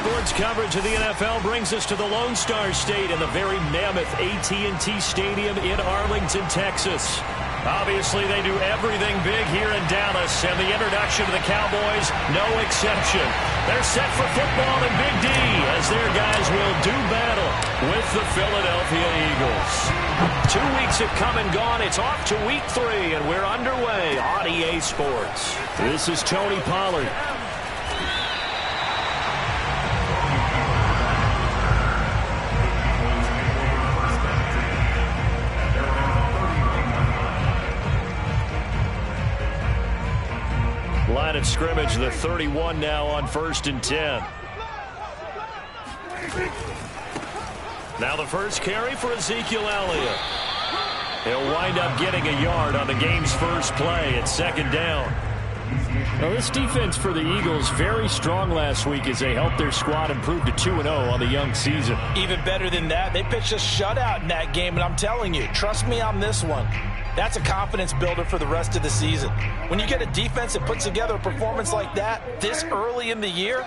Sports coverage of the NFL brings us to the Lone Star State in the very mammoth AT&T Stadium in Arlington, Texas. Obviously, they do everything big here in Dallas, and the introduction of the Cowboys, no exception. They're set for football in Big D as their guys will do battle with the Philadelphia Eagles. 2 weeks have come and gone. It's off to week 3, and we're underway on EA Sports. This is Tony Pollard. Line of scrimmage, the 31 now on 1st and 10. Now the first carry for Ezekiel Elliott. He'll wind up getting a yard on the game's first play at 2nd down. Now this defense for the Eagles very strong last week as they helped their squad improve to 2-0 on the young season. Even better than that, they pitched a shutout in that game, and I'm telling you, trust me on this one. That's a confidence builder for the rest of the season. When you get a defense that puts together a performance like that this early in the year,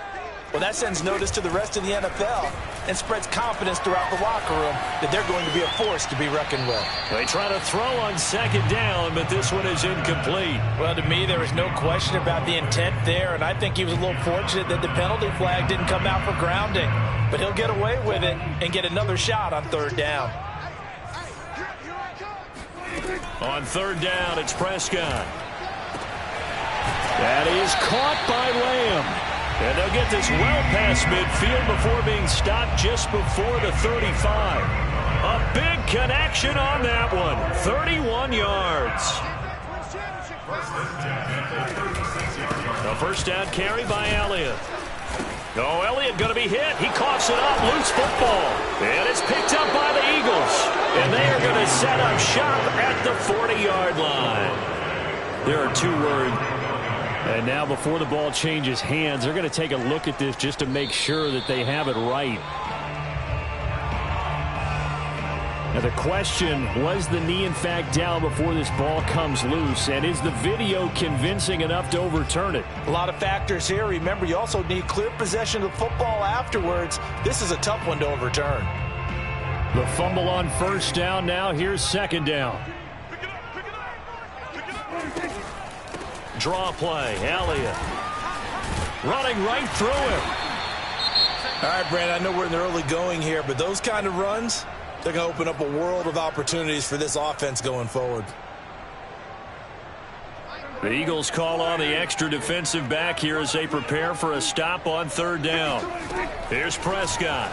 well, that sends notice to the rest of the NFL and spreads confidence throughout the locker room that they're going to be a force to be reckoned with. They try to throw on 2nd down, but this one is incomplete. Well, to me, there was no question about the intent there, and I think he was a little fortunate that the penalty flag didn't come out for grounding. But he'll get away with it and get another shot on 3rd down. On 3rd down, it's Prescott. That is caught by Lamb. And they'll get this well past midfield before being stopped just before the 35. A big connection on that one. 31 yards. The first down carry by Elliott. No, Elliott going to be hit. He coughs it up. Loose football. And it's picked up by the Eagles. And they are going to set up shop at the 40-yard line. There are 2 words. And now before the ball changes hands, they're going to take a look at this just to make sure that they have it right. Now the question, was the knee in fact down before this ball comes loose? And is the video convincing enough to overturn it? A lot of factors here. Remember, you also need clear possession of the football afterwards. This is a tough one to overturn. The fumble on 1st down. Now here's 2nd down. Draw play. Elliott running right through him. All right, Brandon, I know we're in the early going here, but those kind of runs, they're going to open up a world of opportunities for this offense going forward. The Eagles call on the extra defensive back here as they prepare for a stop on 3rd down. Here's Prescott.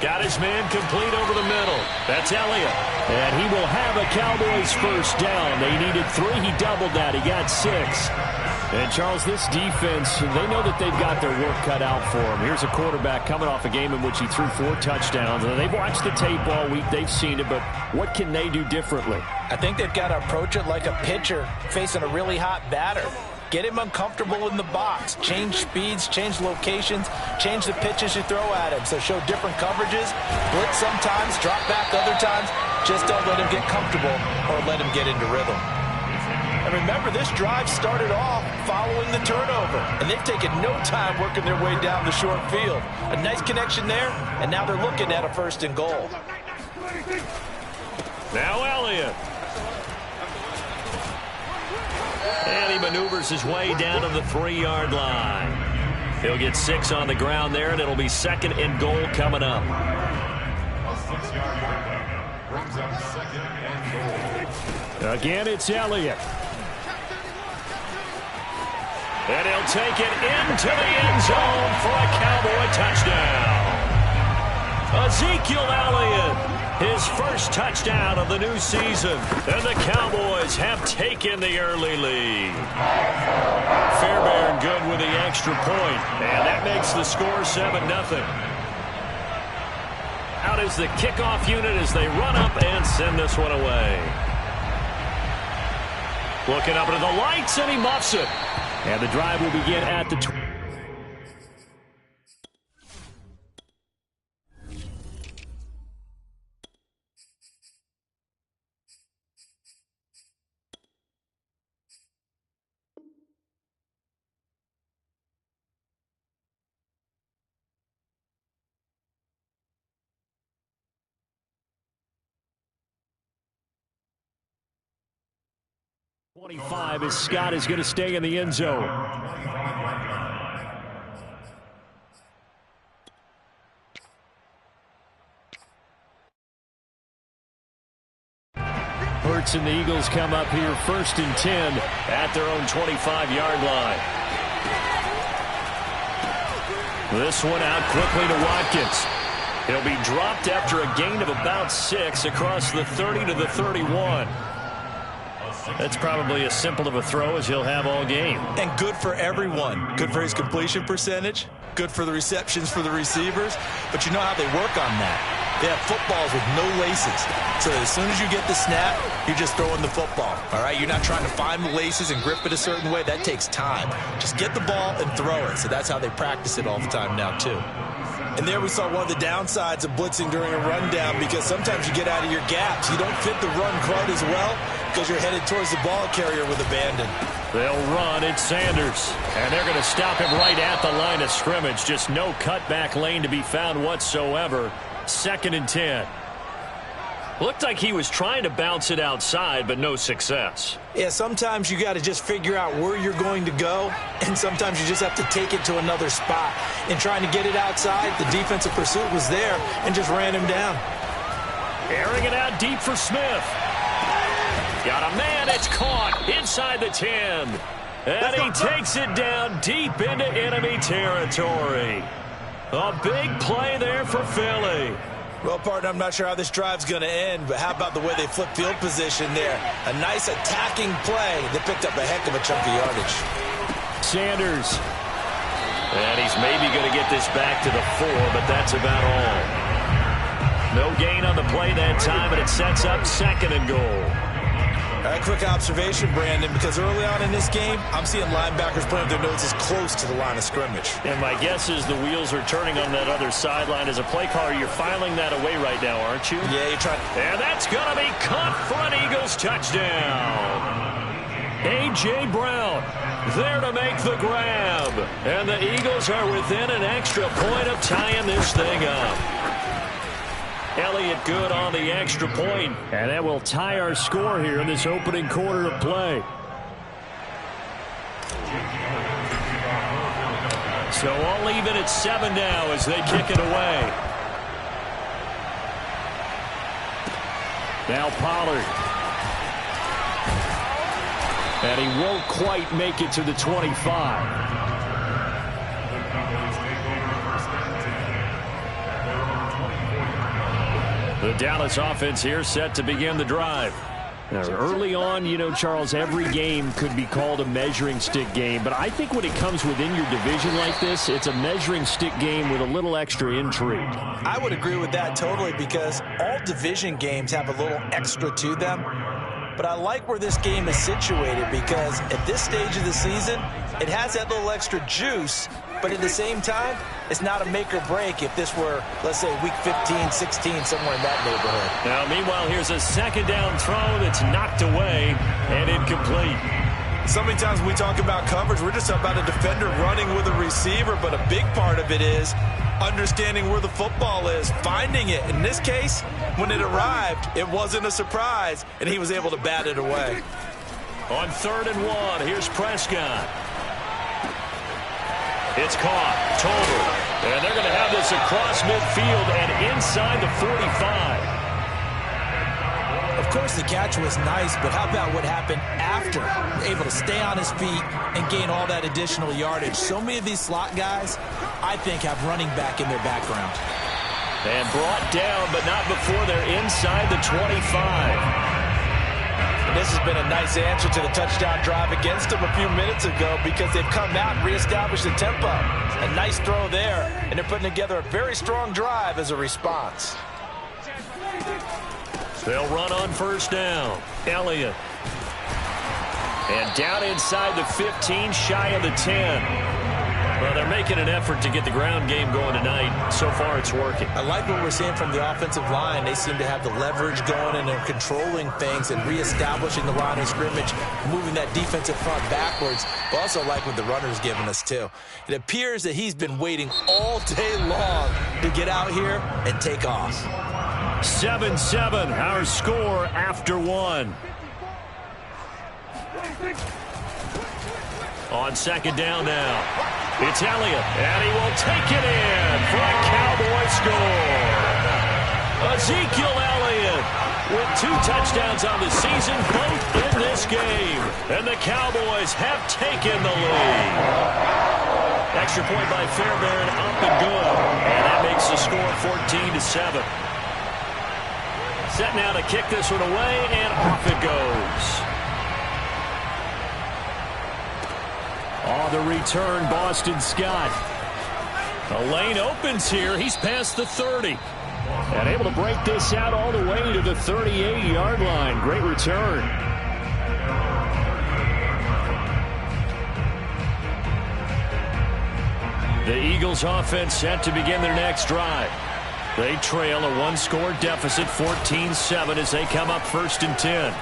Got his man complete over the middle. That's Elliott. And he will have a Cowboys first down. They needed 3. He doubled that. He got 6. And, Charles, this defense, they know that they've got their work cut out for them. Here's a quarterback coming off a game in which he threw 4 touchdowns. And they've watched the tape all week. They've seen it. But what can they do differently? I think they've got to approach it like a pitcher facing a really hot batter. Get him uncomfortable in the box. Change speeds, change locations, change the pitches you throw at him. So show different coverages, blitz sometimes, drop back other times. Just don't let him get comfortable or let him get into rhythm. And remember, this drive started off following the turnover. And they've taken no time working their way down the short field. A nice connection there, and now they're looking at a 1st and goal. Now Elliott. And he maneuvers his way down to the 3-yard line. He'll get 6 on the ground there, and it'll be 2nd and goal coming up. Again, it's Elliott. And he'll take it into the end zone for a Cowboy touchdown. Ezekiel Elliott. His first touchdown of the new season. And the Cowboys have taken the early lead. Fairbairn good with the extra point. And that makes the score 7-0. Out is the kickoff unit as they run up and send this one away. Looking up into the lights, and he muffs it. And the drive will begin at the 20. 25 as Scott is going to stay in the end zone. Hurts and the Eagles come up here 1st and 10 at their own 25-yard line. This one out quickly to Watkins. He'll be dropped after a gain of about 6 across the 30 to the 31. That's probably as simple of a throw as he'll have all game. And good for everyone. Good for his completion percentage. Good for the receptions for the receivers. But you know how they work on that. They have footballs with no laces. So as soon as you get the snap, you're just throwing the football. All right, you're not trying to find the laces and grip it a certain way. That takes time. Just get the ball and throw it. So that's how they practice it all the time now, too. And there we saw one of the downsides of blitzing during a rundown, because sometimes you get out of your gaps. You don't fit the run quite as well because you're headed towards the ball carrier with abandon. They'll run. It's Sanders. And they're going to stop him right at the line of scrimmage. Just no cutback lane to be found whatsoever. 2nd and 10. Looked like he was trying to bounce it outside, but no success. Yeah, sometimes you got to just figure out where you're going to go, and sometimes you just have to take it to another spot. In trying to get it outside, the defensive pursuit was there and just ran him down. Airing it out deep for Smith. Got a man. It's caught inside the 10. And he takes it down deep into enemy territory. A big play there for Philly. Well, partner, I'm not sure how this drive's going to end, but how about the way they flip field position there? A nice attacking play that picked up a heck of a chunk of yardage. Sanders. And he's maybe going to get this back to the 4, but that's about all. No gain on the play that time, and it sets up 2nd and goal. A quick observation, Brandon, because early on in this game, I'm seeing linebackers putting their noses close to the line of scrimmage. And my guess is the wheels are turning on that other sideline. As a play caller, you're filing that away right now, aren't you? Yeah, you're trying. And that's going to be caught for an Eagles touchdown. A.J. Brown there to make the grab. And the Eagles are within an extra point of tying this thing up. Elliott good on the extra point, and that will tie our score here in this opening quarter of play. So all even at 7 now as they kick it away. Now Pollard. And he won't quite make it to the 25. The Dallas offense here set to begin the drive. Now, early on, you know, Charles, every game could be called a measuring stick game. But I think when it comes within your division like this, it's a measuring stick game with a little extra intrigue. I would agree with that totally, because all division games have a little extra to them. But I like where this game is situated, because at this stage of the season, it has that little extra juice. But at the same time, it's not a make or break if this were, let's say, week 15, 16, somewhere in that neighborhood. Now, meanwhile, here's a 2nd down throw that's knocked away and incomplete. So many times when we talk about coverage, we're just talking about a defender running with a receiver, but a big part of it is understanding where the football is, finding it. In this case, when it arrived, it wasn't a surprise, and he was able to bat it away. On 3rd and 1, here's Prescott. It's caught. Total. And they're going to have this across midfield and inside the 45. Of course, the catch was nice, but how about what happened after? Able to stay on his feet and gain all that additional yardage. So many of these slot guys, I think, have running back in their background. And brought down, but not before they're inside the 25. This has been a nice answer to the touchdown drive against them a few minutes ago, because they've come out and reestablished the tempo. A nice throw there, and they're putting together a very strong drive as a response. They'll run on 1st down. Elliott. And down inside the 15, shy of the 10. Well, they're making an effort to get the ground game going tonight. So far, it's working. I like what we're seeing from the offensive line. They seem to have the leverage going, and they're controlling things and reestablishing the line of scrimmage, moving that defensive front backwards. But also like what the runner's giving us, too. It appears that he's been waiting all day long to get out here and take off. 7-7, our score after 1. On second down now, it's Elliott, and he will take it in for a Cowboy score. Ezekiel Elliott with 2 touchdowns on the season, both in this game. And the Cowboys have taken the lead. Extra point by Fairbairn, up and good. And that makes the score 14-7. Set now to kick this one away, and off it goes. On the return, Boston Scott. The lane opens here. He's past the 30. And able to break this out all the way to the 38-yard line. Great return. The Eagles offense set to begin their next drive. They trail a 1-score deficit, 14-7, as they come up 1st and 10.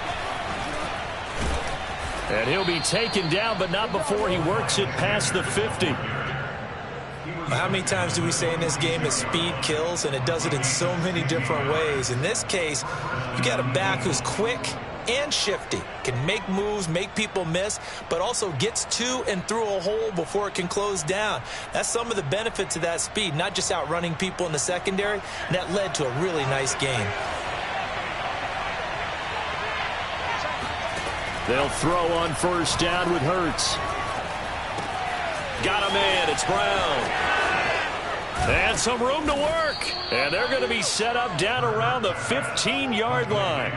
And he'll be taken down, but not before he works it past the 50. How many times do we say in this game that speed kills, and it does it in so many different ways? In this case, you got a back who's quick and shifty, can make moves, make people miss, but also gets to and through a hole before it can close down. That's some of the benefits of that speed, not just outrunning people in the secondary, and that led to a really nice game. They'll throw on 1st down with Hurts. Got a man, it's Brown. And some room to work. And they're going to be set up down around the 15-yard line.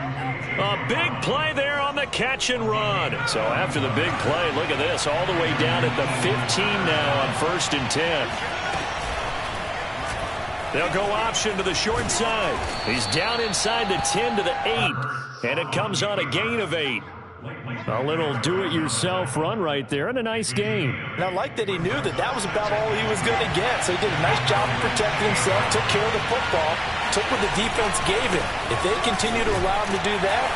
A big play there on the catch and run. So after the big play, look at this, all the way down at the 15 now on 1st and 10. They'll go option to the short side. He's down inside the 10 to the 8. And it comes on a gain of 8. A little do-it-yourself run right there, and a nice game. And I like that he knew that that was about all he was going to get. So he did a nice job of protecting himself, took care of the football, took what the defense gave him. If they continue to allow him to do that,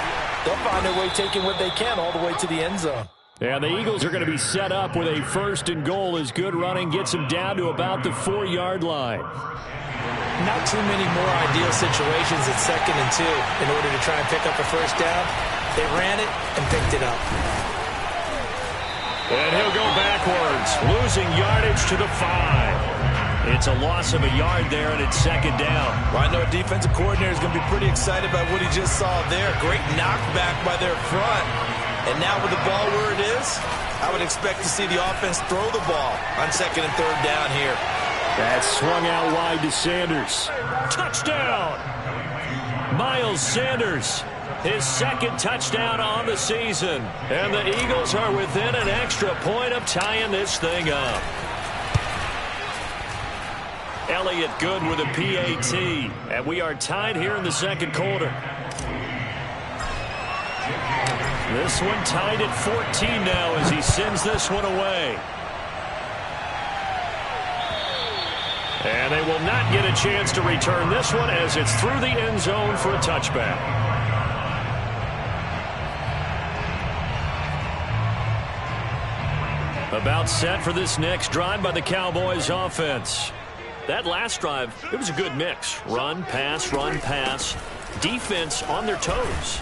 they'll find their way taking what they can all the way to the end zone. And the Eagles are going to be set up with a 1st and goal as good running gets them down to about the 4-yard line. Not too many more ideal situations at 2nd and 2 in order to try and pick up a 1st down. They ran it and picked it up. And he'll go backwards, losing yardage to the 5. It's a loss of a yard there, and it's 2nd down. Well, I know a defensive coordinator is going to be pretty excited about what he just saw there. Great knockback by their front. And now with the ball where it is, I would expect to see the offense throw the ball on 2nd and 3rd down here. That's swung out wide to Sanders. Touchdown! Miles Sanders. His 2nd touchdown on the season. And the Eagles are within an extra point of tying this thing up. Elliott good with a PAT. And we are tied here in the 2nd quarter. This one tied at 14 now as he sends this one away. And they will not get a chance to return this one as it's through the end zone for a touchback. About set for this next drive by the Cowboys offense. That last drive, it was a good mix. Run, pass, defense on their toes.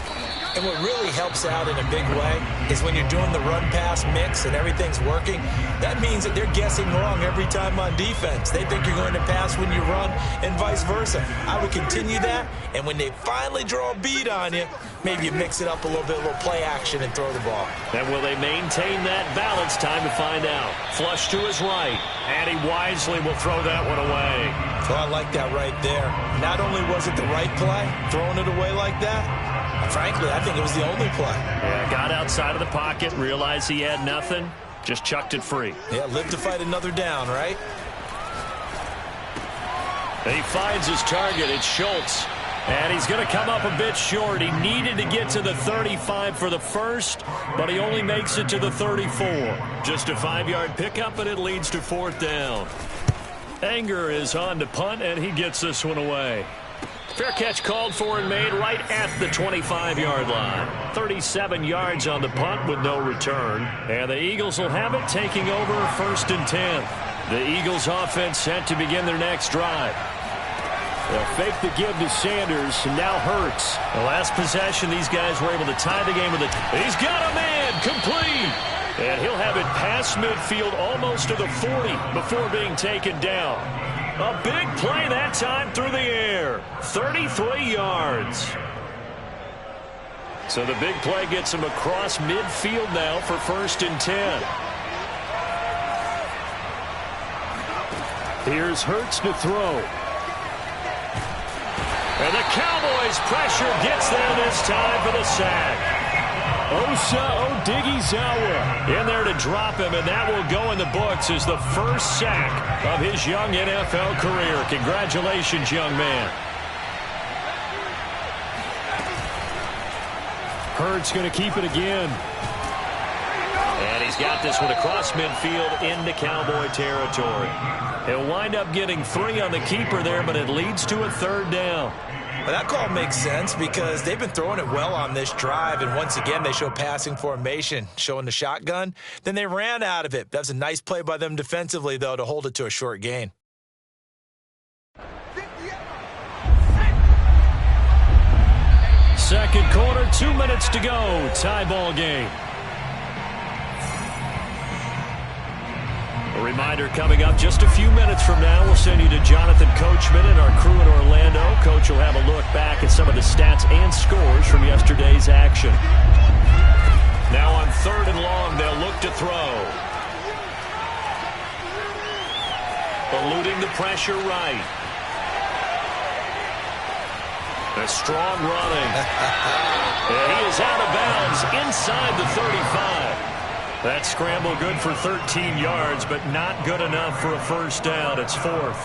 And what really helps out in a big way is when you're doing the run-pass mix and everything's working, that means that they're guessing wrong every time on defense. They think you're going to pass when you run and vice versa. I would continue that, and when they finally draw a bead on you, maybe you mix it up a little bit, a little play action, and throw the ball. And will they maintain that balance? Time to find out. Flush to his right, and he wisely will throw that one away. So I like that right there. Not only was it the right play, throwing it away like that, frankly, I think it was the only play. Yeah, got outside of the pocket, realized he had nothing, just chucked it free. Yeah, live to fight another down, right? He finds his target. It's Schultz. And he's going to come up a bit short. He needed to get to the 35 for the first, but he only makes it to the 34. Just a 5-yard pickup, and it leads to 4th down. Anger is on to punt, and he gets this one away. Fair catch called for and made right at the 25-yard line. 37 yards on the punt with no return. And the Eagles will have it, taking over 1st and 10. The Eagles offense set to begin their next drive. They'll fake the give to Sanders, and now Hurts. The last possession, these guys were able to tie the game with it. He's got a man, complete. And he'll have it past midfield almost to the 40 before being taken down. A big play that time through the air. 33 yards. So the big play gets him across midfield now for 1st and 10. Here's Hurts to throw. And the Cowboys pressure gets there this time for the sack. Osa Odighizuwa in there to drop him, and that will go in the books as the first sack of his young NFL career. Congratulations, young man. Hurts going to keep it again. And he's got this one across midfield into Cowboy territory. He'll wind up getting 3 on the keeper there, but it leads to a 3rd down. Well, that call makes sense because they've been throwing it well on this drive, and once again they show passing formation, showing the shotgun. Then they ran out of it. That was a nice play by them defensively, though, to hold it to a short gain. Second quarter, 2 minutes to go. Tie ball game. A reminder coming up just a few minutes from now, we'll send you to Jonathan Coachman and our crew in Orlando. Coach will have a look back at some of the stats and scores from yesterday's action. Now on 3rd and long, they'll look to throw. Eluding the pressure right. A strong running. And he is out of bounds inside the 35. That scramble good for 13 yards, but not good enough for a 1st down. It's 4th.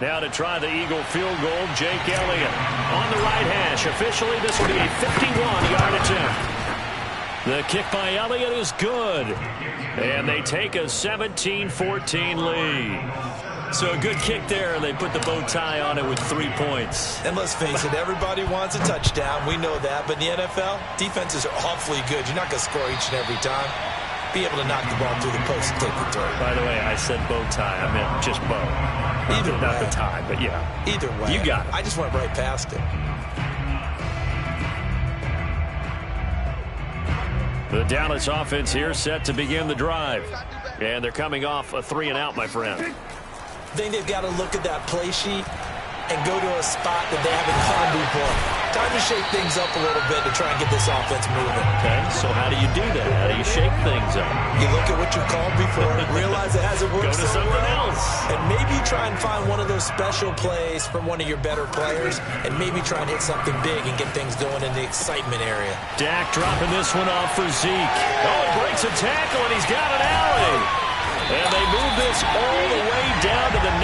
Now to try the Eagle field goal, Jake Elliott on the right hash. Officially, this will be a 51-yard attempt. The kick by Elliott is good. And they take a 17-14 lead. So a good kick there, and they put the bow tie on it with 3 points. And let's face it, everybody wants a touchdown. We know that. But in the NFL, defenses are awfully good. You're not going to score each and every time. Be able to knock the ball through the post and take the throw. By the way, I said bow tie. I meant just bow. Either way. Not the tie, but yeah. Either way. You got it. I just went right past it. The Dallas offense here set to begin the drive. And they're coming off a 3-and-out, my friend. I think they've got to look at that play sheet and go to a spot that they haven't gone before. Time to shake things up a little bit to try and get this offense moving. Okay, so how do you do that? How do you shake things up? You look at what you called before and realize it hasn't worked Go to so something well. else. And maybe try and find one of those special plays from one of your better players and maybe try and hit something big and get things going in the excitement area. Dak dropping this one off for Zeke. Oh, it breaks a tackle, and he's got an alley. And they move this all the way down to the 9.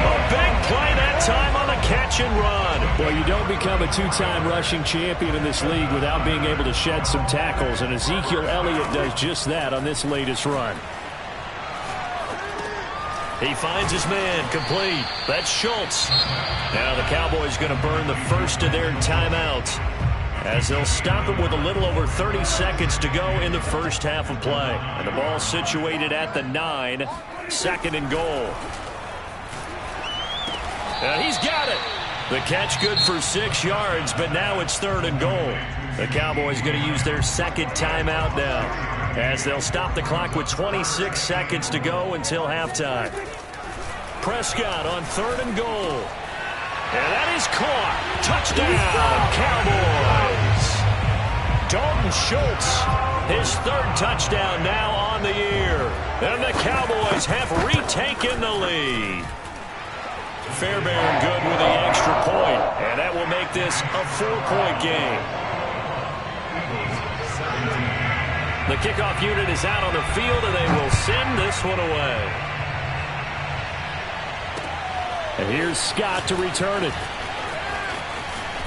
A big play that time on the catch and run. Well, you don't become a 2-time rushing champion in this league without being able to shed some tackles, and Ezekiel Elliott does just that on this latest run. He finds his man, complete. That's Schultz. Now the Cowboys going to burn the first of their timeouts, as they'll stop it with a little over 30 seconds to go in the first half of play. And the ball situated at the 9, 2nd and goal. And he's got it. The catch good for 6 yards, but now it's 3rd and goal. The Cowboys going to use their 2nd timeout now, as they'll stop the clock with 26 seconds to go until halftime. Prescott on 3rd and goal. And that is caught. Touchdown, Cowboys. Dalton Schultz, his 3rd touchdown now on the year. And the Cowboys have retaken the lead. Fairbairn good with the extra point, and that will make this a 4-point game. The kickoff unit is out on the field, and they will send this one away. And here's Scott to return it.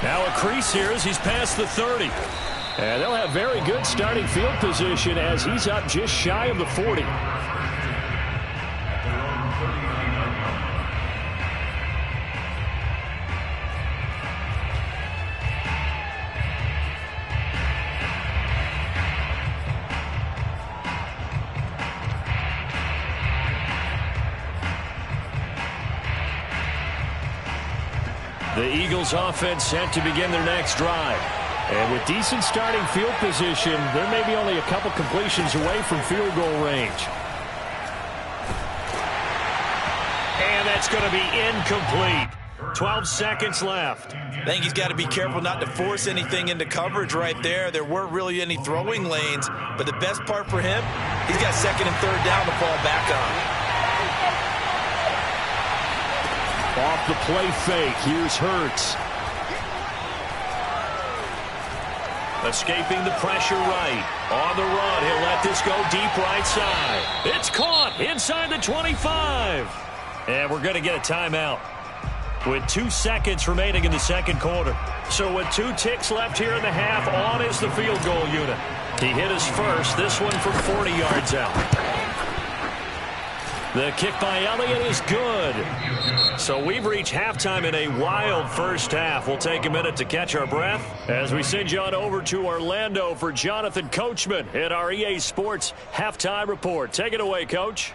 Now a crease here as he's past the 30. And they'll have very good starting field position as he's up just shy of the 40. The Eagles offense set to begin their next drive. And with decent starting field position, there may be only a couple completions away from field goal range. And that's going to be incomplete. 12 seconds left. I think he's got to be careful not to force anything into coverage right there. There weren't really any throwing lanes, but the best part for him, he's got second and third down to fall back on. Off the play fake, here's Hurts. Escaping the pressure right. On the run, he'll let this go deep right side. It's caught inside the 25. And we're going to get a timeout with 2 seconds remaining in the second quarter. So with 2 ticks left here in the half, on is the field goal unit. He hit his first, this one from 40 yards out. The kick by Elliott is good. So we've reached halftime in a wild first half. We'll take a minute to catch our breath as we send you on over to Orlando for Jonathan Coachman at our EA Sports Halftime Report. Take it away, Coach.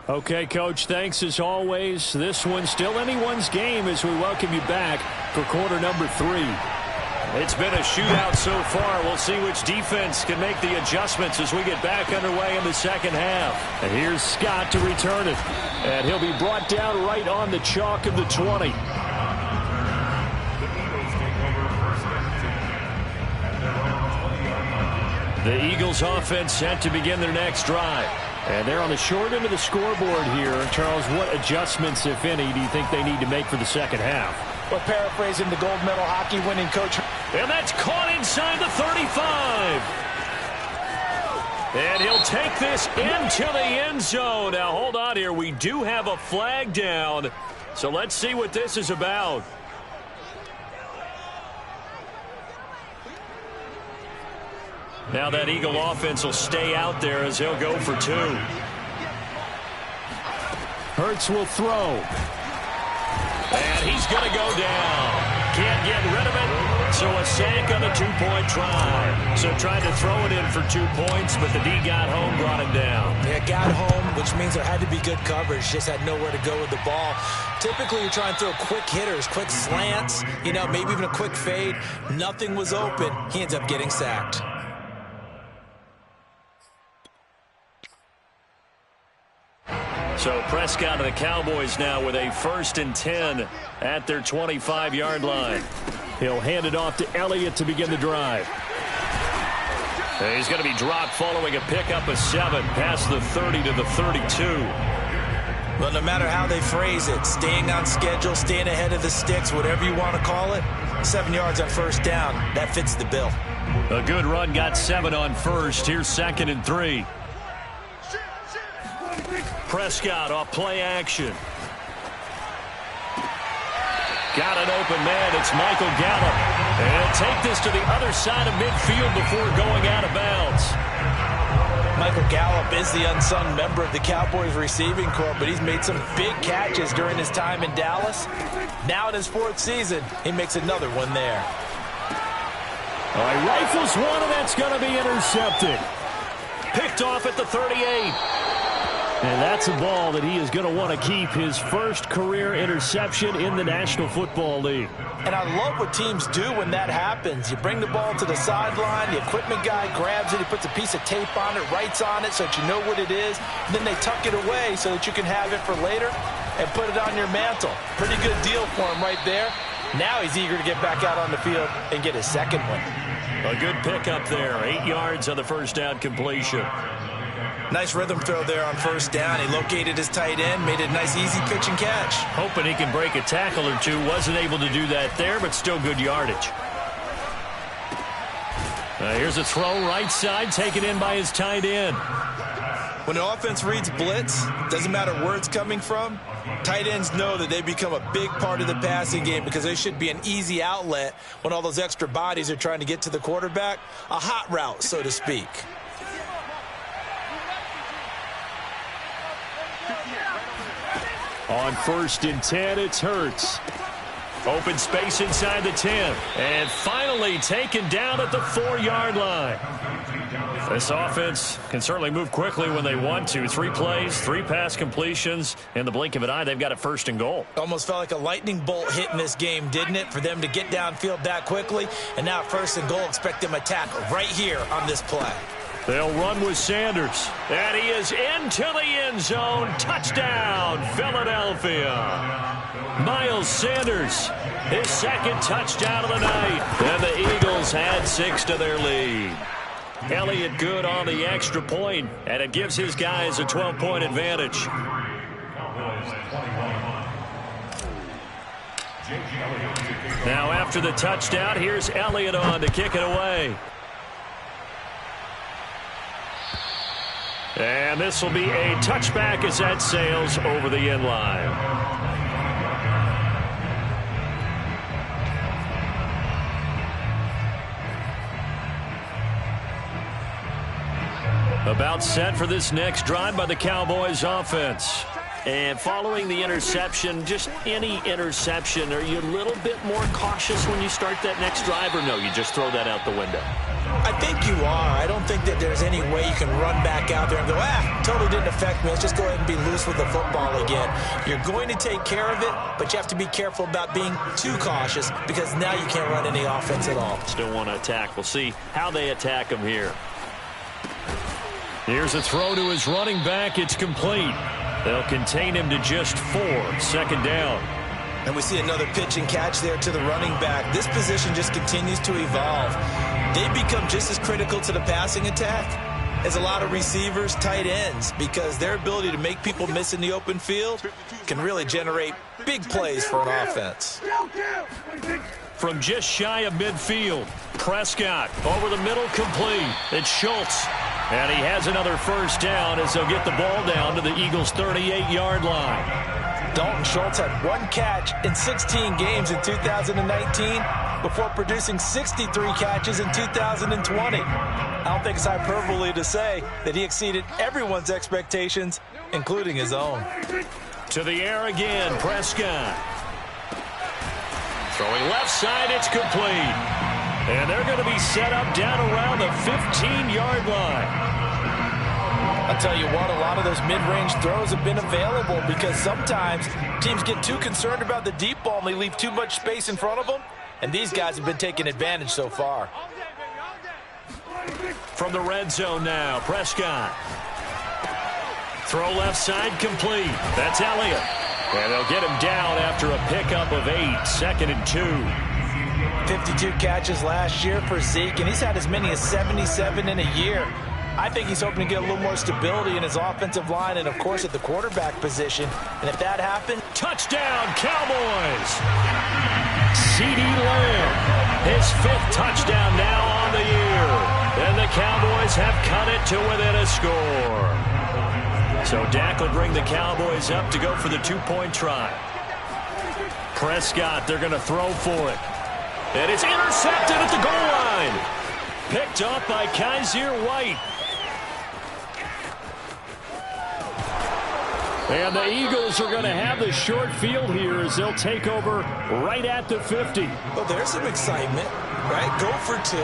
Okay, Coach, thanks as always. This one's still anyone's game as we welcome you back for quarter number 3. It's been a shootout so far. We'll see which defense can make the adjustments as we get back underway in the second half. And here's Scott to return it. And he'll be brought down right on the chalk of the 20. The Eagles offense set to begin their next drive. And they're on the short end of the scoreboard here. Charles, what adjustments, if any, do you think they need to make for the second half? Well, paraphrasing the gold medal hockey winning coach. And that's caught inside the 35. And he'll take this into the end zone. Now, hold on here. We do have a flag down. So let's see what this is about. Now that Eagle offense will stay out there as he'll go for 2. Hurts will throw. And he's going to go down. Can't get rid of it. So a sack on the 2-point try. So tried to throw it in for 2 points, but the D got home, brought him down. Yeah, got home, which means there had to be good coverage. Just had nowhere to go with the ball. Typically, you're trying to throw quick hitters, quick slants, maybe even a quick fade. Nothing was open. He ends up getting sacked. So Prescott and the Cowboys now with a 1st and 10 at their 25-yard line. He'll hand it off to Elliott to begin the drive. And he's going to be dropped following a pickup of 7 past the 30 to the 32. Well, no matter how they phrase it, staying on schedule, staying ahead of the sticks, whatever you want to call it, 7 yards on first down, that fits the bill. A good run got 7 on first. Here's 2nd and 3. Prescott off play action. Got an open man. It's Michael Gallup. And take this to the other side of midfield before going out of bounds. Michael Gallup is the unsung member of the Cowboys receiving corps, but he's made some big catches during his time in Dallas. Now in his 4th season, he makes another one there. All right, rifles one, and that's going to be intercepted. Picked off at the 38. And that's a ball that he is going to want to keep, his first career interception in the National Football League. And I love what teams do when that happens. You bring the ball to the sideline, the equipment guy grabs it, he puts a piece of tape on it, writes on it so that you know what it is, and then they tuck it away so that you can have it for later and put it on your mantle. Pretty good deal for him right there. Now he's eager to get back out on the field and get his second one. A good pickup there, 8 yards on the first down completion. Nice rhythm throw there on first down. He located his tight end, made it a nice easy pitch and catch. Hoping he can break a tackle or two. Wasn't able to do that there, but still good yardage. Here's a throw right side, taken in by his tight end. When the offense reads blitz, doesn't matter where it's coming from, tight ends know that they become a big part of the passing game because they should be an easy outlet when all those extra bodies are trying to get to the quarterback. A hot route, so to speak. On 1st and 10, it's Hurts. Open space inside the 10. And finally taken down at the 4-yard line. This offense can certainly move quickly when they want to. 3 plays, 3 pass completions. In the blink of an eye, they've got it 1st and goal. Almost felt like a lightning bolt hit in this game, didn't it? For them to get downfield that quickly. And now 1st and goal, expect them to attack right here on this play. They'll run with Sanders. And he is into the end zone. Touchdown, Philadelphia. Miles Sanders, his 2nd touchdown of the night. And the Eagles add 6 to their lead. Elliott good on the extra point, and it gives his guys a 12-point advantage. Now after the touchdown, here's Elliott on to kick it away. And this will be a touchback as that sails over the end line. About set for this next drive by the Cowboys offense. And following the interception, just any interception, are you a little bit more cautious when you start that next drive, or no, you just throw that out the window? I think you are. I don't think that there's any way you can run back out there and go, totally didn't affect me. Let's just go ahead and be loose with the football again. You're going to take care of it, but you have to be careful about being too cautious because now you can't run any offense at all. Still want to attack. We'll see how they attack him here. Here's a throw to his running back. It's complete. They'll contain him to just 4. 2nd down. And we see another pitch and catch there to the running back. This position just continues to evolve. They become just as critical to the passing attack as a lot of receivers, tight ends, because their ability to make people miss in the open field can really generate big plays for an offense. From just shy of midfield, Prescott over the middle, complete. It's Schultz. And he has another 1st down as they'll get the ball down to the Eagles' 38-yard line. Dalton Schultz had 1 catch in 16 games in 2019 before producing 63 catches in 2020. I don't think it's hyperbole to say that he exceeded everyone's expectations, including his own. To the air again, Prescott. Throwing left side, it's complete. And they're going to be set up down around the 15-yard line. I'll tell you what, a lot of those mid-range throws have been available because sometimes teams get too concerned about the deep ball and they leave too much space in front of them. And these guys have been taking advantage so far. From the red zone now, Prescott. Throw left side, complete. That's Elliott. And they'll get him down after a pickup of 8. 2nd and 2. 52 catches last year for Zeke, and he's had as many as 77 in a year. I think he's hoping to get a little more stability in his offensive line and, of course, at the quarterback position. And if that happens... Touchdown, Cowboys! CeeDee Lamb, his 5th touchdown now on the year. And the Cowboys have cut it to within a score. So Dak will bring the Cowboys up to go for the 2-point try. Prescott, they're going to throw for it. And it's intercepted at the goal line. Picked off by Kaiser White. And the Eagles are going to have the short field here as they'll take over right at the 50. Well, there's some excitement, right? Go for 2,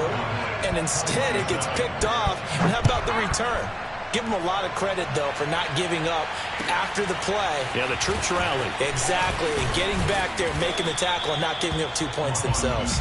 and instead it gets picked off. And how about the return? Give them a lot of credit, though, for not giving up after the play. Yeah, the troops rallied. Exactly. And getting back there, making the tackle, and not giving up 2 points themselves.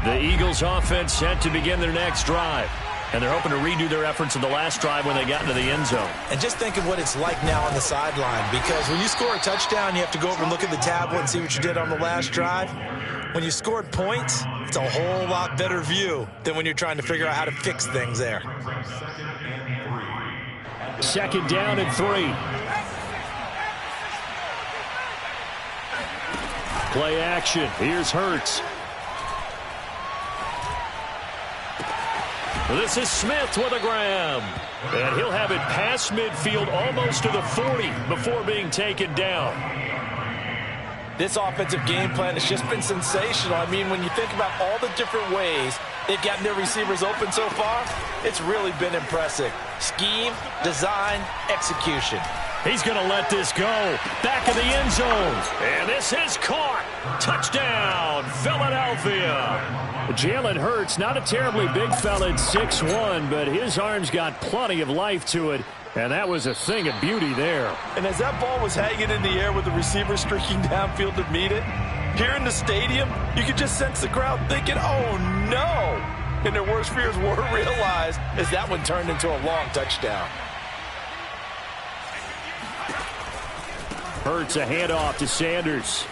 The Eagles offense set to begin their next drive. And they're hoping to redo their efforts in the last drive when they got into the end zone. And just think of what it's like now on the sideline, because when you score a touchdown, you have to go over and look at the tablet and see what you did on the last drive. When you scored points, it's a whole lot better view than when you're trying to figure out how to fix things there. 2nd down and 3. Play action. Here's Hurts. This is Smith with a grab. And he'll have it past midfield almost to the 40 before being taken down. This offensive game plan has just been sensational. I mean, when you think about all the different ways they've gotten their receivers open so far. It's really been impressive. Scheme, design, execution. He's going to let this go. Back of the end zone. And this is caught. Touchdown, Philadelphia. Jalen Hurts, not a terribly big fella at 6'1", but his arm's got plenty of life to it. And that was a thing of beauty there. And as that ball was hanging in the air with the receiver streaking downfield to meet it, here in the stadium, you could just sense the crowd thinking, oh, no. And their worst fears were realized as that one turned into a long touchdown. Hurts a handoff to Sanders.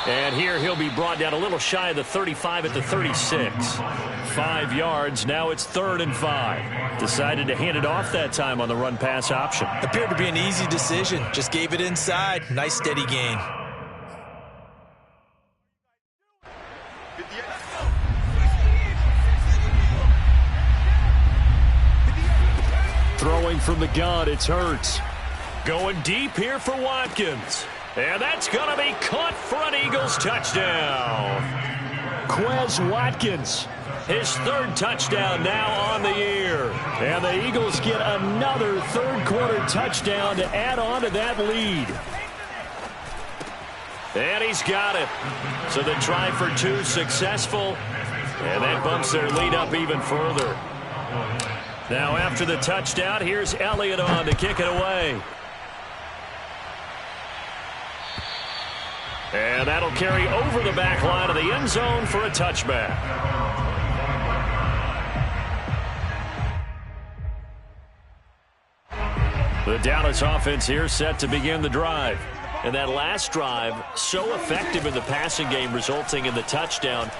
And here he'll be brought down a little shy of the 35 at the 36. 5 yards. Now it's 3rd and 5. Decided to hand it off that time on the run-pass option. Appeared to be an easy decision. Just gave it inside. Nice steady gain. Throwing from the gun, it's Hurts. Going deep here for Watkins. And that's going to be caught for an Eagles touchdown. Quez Watkins, his 3rd touchdown now on the year. And the Eagles get another third-quarter touchdown to add on to that lead. And he's got it. So the try for 2 successful. And that bumps their lead up even further. Now after the touchdown, here's Elliott on to kick it away. And that'll carry over the back line of the end zone for a touchback. The Dallas offense here set to begin the drive. And that last drive, so effective in the passing game, resulting in the touchdown.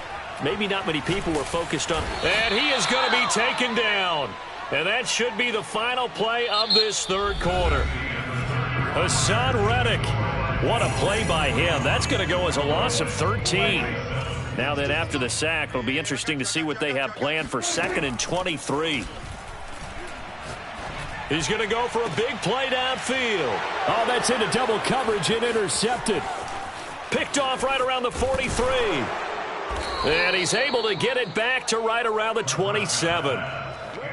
Maybe not many people were focused on. And he is going to be taken down. And that should be the final play of this third quarter. Hassan Reddick. What a play by him. That's going to go as a loss of 13. Now then, after the sack, it'll be interesting to see what they have planned for 2nd and 23. He's going to go for a big play downfield. Oh, that's into double coverage and intercepted. Picked off right around the 43. And he's able to get it back to right around the 27.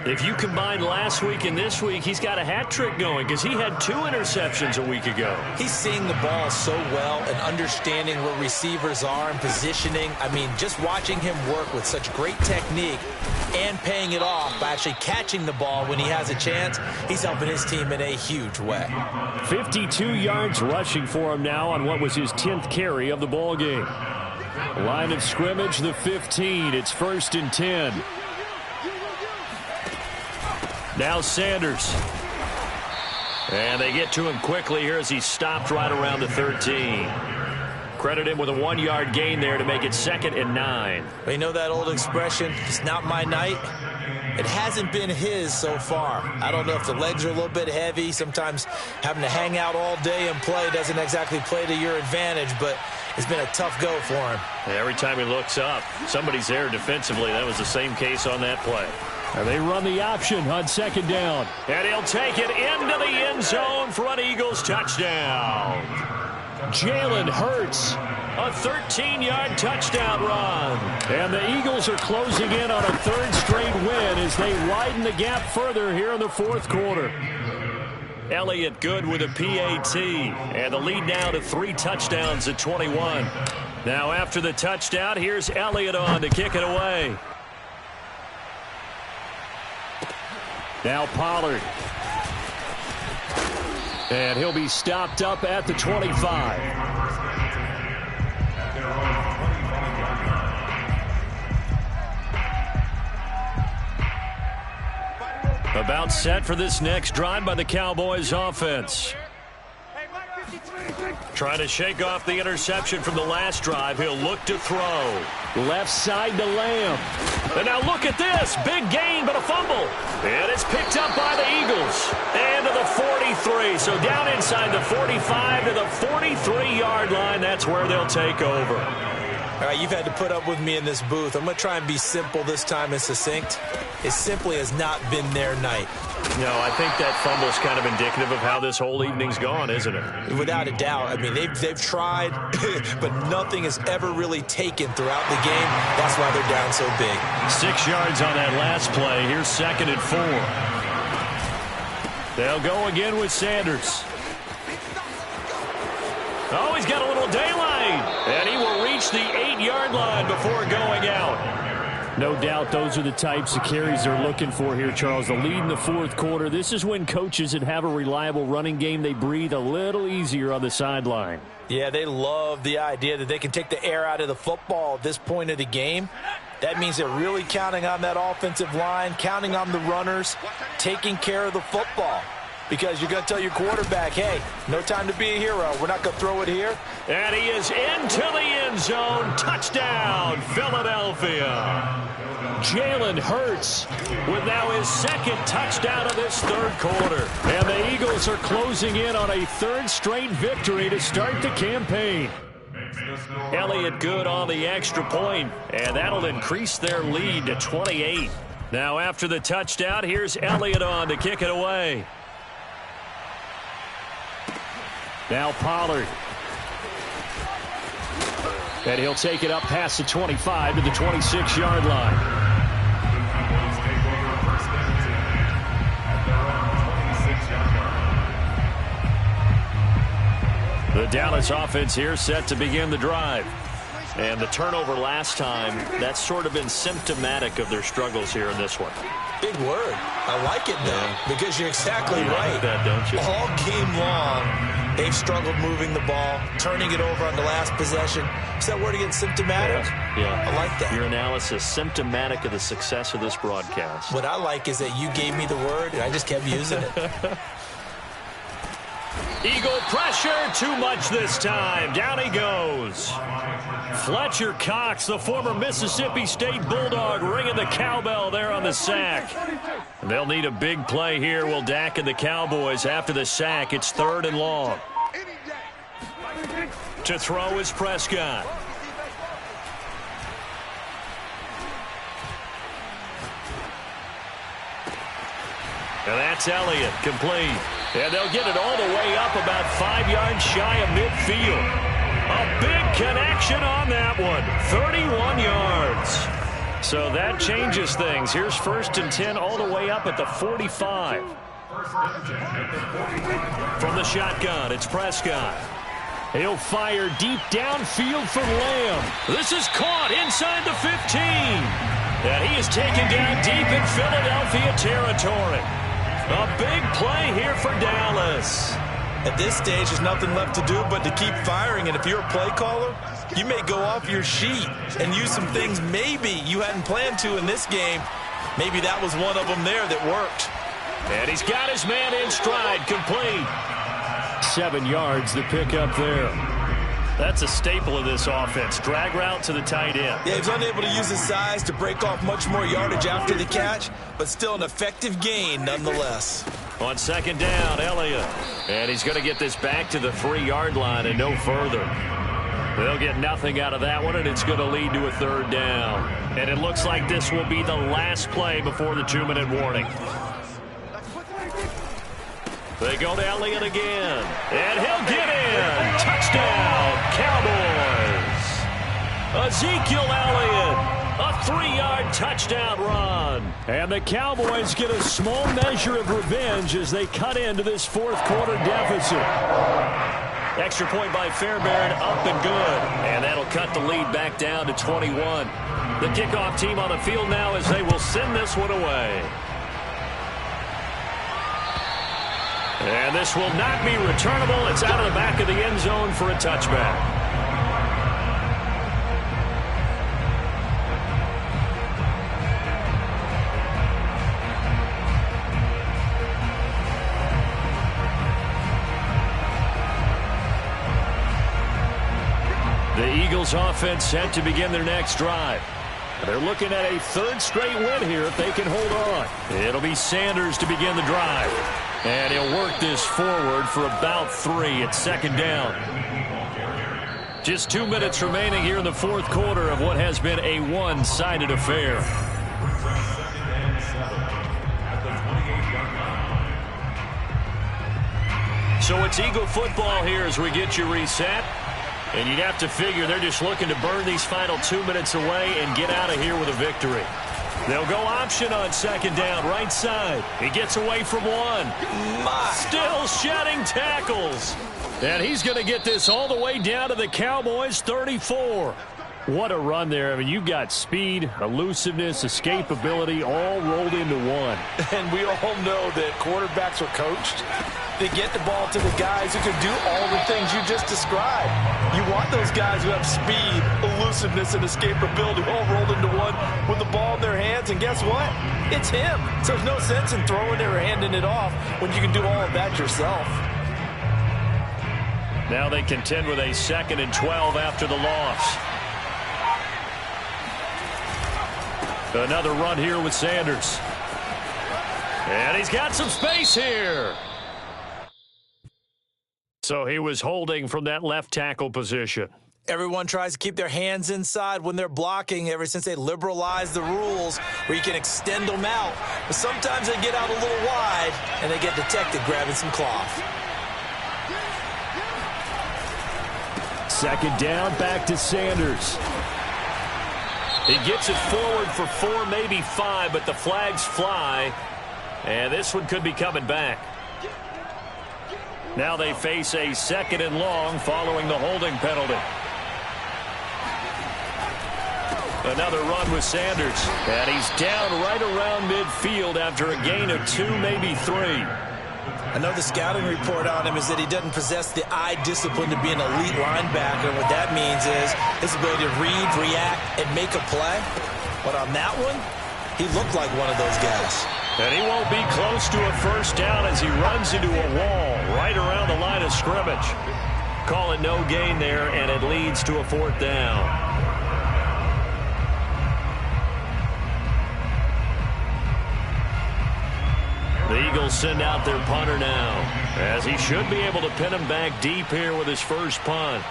If you combine last week and this week, he's got a hat trick going because he had 2 interceptions a week ago. He's seeing the ball so well and understanding where receivers are and positioning. I mean, just watching him work with such great technique and paying it off by actually catching the ball when he has a chance, he's helping his team in a huge way. 52 yards rushing for him now on what was his 10th carry of the ball game. Line of scrimmage, the 15. It's 1st and 10. Now Sanders. And they get to him quickly here as he stopped right around the 13. Credit him with a 1-yard gain there to make it 2nd and 9. Well, you know that old expression, it's not my night? It hasn't been his so far. I don't know if the legs are a little bit heavy. Sometimes having to hang out all day and play doesn't exactly play to your advantage, but it's been a tough go for him. Every time he looks up, somebody's there defensively. That was the same case on that play. And they run the option on 2nd down. And he'll take it into the end zone for an Eagles touchdown. Jalen Hurts, a 13-yard touchdown run. And the Eagles are closing in on a 3rd straight win as they widen the gap further here in the 4th quarter. Elliott good with a PAT. And the lead now to 3 touchdowns at 21. Now after the touchdown, here's Elliott on to kick it away. Now Pollard. And he'll be stopped up at the 25. About set for this next drive by the Cowboys offense. Trying to shake off the interception from the last drive. He'll look to throw. Left side to Lamb. And now look at this. Big gain, but a fumble. And it's picked up by the Eagles. And to the 43. So down inside the 45 to the 43-yard line. That's where they'll take over. All right, you've had to put up with me in this booth. I'm going to try and be simple this time and succinct. It simply has not been their night. No, I think that fumble's kind of indicative of how this whole evening's gone, isn't it? Without a doubt. I mean, they've tried, but nothing has ever really taken throughout the game. That's why they're down so big. 6 yards on that last play. Here's 2nd and 4. They'll go again with Sanders. Oh, he's got a little daylight. And he will reach the 8-yard line before going out. No doubt those are the types of carries they're looking for here, Charles. The lead in the 4th quarter. This is when coaches that have a reliable running game, they breathe a little easier on the sideline. Yeah, they love the idea that they can take the air out of the football at this point of the game. That means they're really counting on that offensive line, counting on the runners, taking care of the football. Because you're going to tell your quarterback, hey, no time to be a hero. We're not going to throw it here. And he is into the end zone. Touchdown, Philadelphia. Jalen Hurts with now his 2nd touchdown of this 3rd quarter. And the Eagles are closing in on a 3rd straight victory to start the campaign. Elliott good on the extra point, and that'll increase their lead to 28. Now after the touchdown, here's Elliott on to kick it away. Now Pollard. And he'll take it up past the 25 to the 26-yard line. The Dallas offense here set to begin the drive. And the turnover last time, that's sort of been symptomatic of their struggles here in this one. Big word. I like it, though, because you're exactly right. Like that, don't you? All game long, they've struggled moving the ball, turning it over on the last possession. Is that word again, symptomatic? Yeah. I like that. Your analysis, symptomatic of the success of this broadcast. What I like is that you gave me the word, and I just kept using it. Eagle pressure, too much this time. Down he goes. Fletcher Cox, the former Mississippi State Bulldog, ringing the cowbell there on the sack. They'll need a big play here, will Dak and the Cowboys. After the sack, it's 3rd and long. To throw is Prescott. And that's Elliott, complete. And they'll get it all the way up about 5 yards shy of midfield. A big connection on that one. 31 yards. So that changes things. Here's 1st and 10 all the way up at the 45. From the shotgun, it's Prescott. He'll fire deep downfield for Lamb. This is caught inside the 15. And he is taken down deep in Philadelphia territory. A big play here for Dallas. At this stage, there's nothing left to do but to keep firing. And if you're a play caller, you may go off your sheet and use some things maybe you hadn't planned to in this game. Maybe that was one of them there that worked. And he's got his man in stride, complete. 7 yards, the pickup there. That's a staple of this offense. Drag route to the tight end. Yeah, he's unable to use his size to break off much more yardage after the catch, but still an effective gain nonetheless. On 2nd down, Elliott. And he's going to get this back to the 3-yard line and no further. They'll get nothing out of that one, and it's going to lead to a 3rd down. And it looks like this will be the last play before the 2-minute warning. They go to Elliott again. And he'll get in. Touchdown, Cowboys. Ezekiel Elliott, a 3-yard touchdown run. And the Cowboys get a small measure of revenge as they cut into this 4th quarter deficit. Extra point by Fairbairn, up and good. And that'll cut the lead back down to 21. The kickoff team on the field now as they will send this one away. And this will not be returnable. It's out of the back of the end zone for a touchback. The Eagles offense set to begin their next drive. They're looking at a 3rd straight win here if they can hold on. It'll be Sanders to begin the drive. And he'll work this forward for about 3 at 2nd down. Just 2 minutes remaining here in the fourth quarter of what has been a one-sided affair. So it's Eagle football here as we get you reset. And you'd have to figure they're just looking to burn these final 2 minutes away and get out of here with a victory. They'll go option on second down, right side. He gets away from one. Still shedding tackles. And he's going to get this all the way down to the Cowboys' 34. What a run there. I mean, you've got speed, elusiveness, escapability all rolled into one. And we all know that quarterbacks are coached. They get the ball to the guys who can do all the things you just described. You want those guys who have speed, elusiveness, and escapability all rolled into one with the ball in their hands. And guess what? It's him. So there's no sense in throwing it or handing it off when you can do all of that yourself. Now they contend with a 2nd and 12 after the loss. Another run here with Sanders. And he's got some space here. So he was holding from that left tackle position. Everyone tries to keep their hands inside when they're blocking ever since they liberalized the rules where you can extend them out. But sometimes they get out a little wide and they get detected grabbing some cloth. Second down, back to Sanders. He gets it forward for 4, maybe 5, but the flags fly. And this one could be coming back. Now they face a 2nd and long following the holding penalty. Another run with Sanders. And he's down right around midfield after a gain of 2, maybe 3. I know the scouting report on him is that he doesn't possess the eye discipline to be an elite linebacker. What that means is his ability to read, react, and make a play. But on that one, he looked like one of those guys. And he won't be close to a first down as he runs into a wall right around the line of scrimmage. Call it no gain there, and it leads to a 4th down. The Eagles send out their punter now, as he should be able to pin him back deep here with his first punt.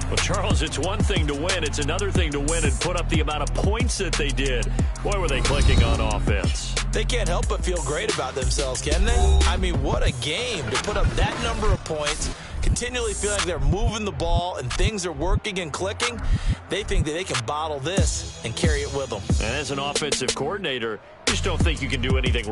Well, Charles, it's one thing to win. It's another thing to win and put up the amount of points that they did. Boy, were they clicking on offense. They can't help but feel great about themselves, can they? I mean, what a game to put up that number of points, continually feeling like they're moving the ball and things are working and clicking. They think that they can bottle this and carry it with them. And as an offensive coordinator, you just don't think you can do anything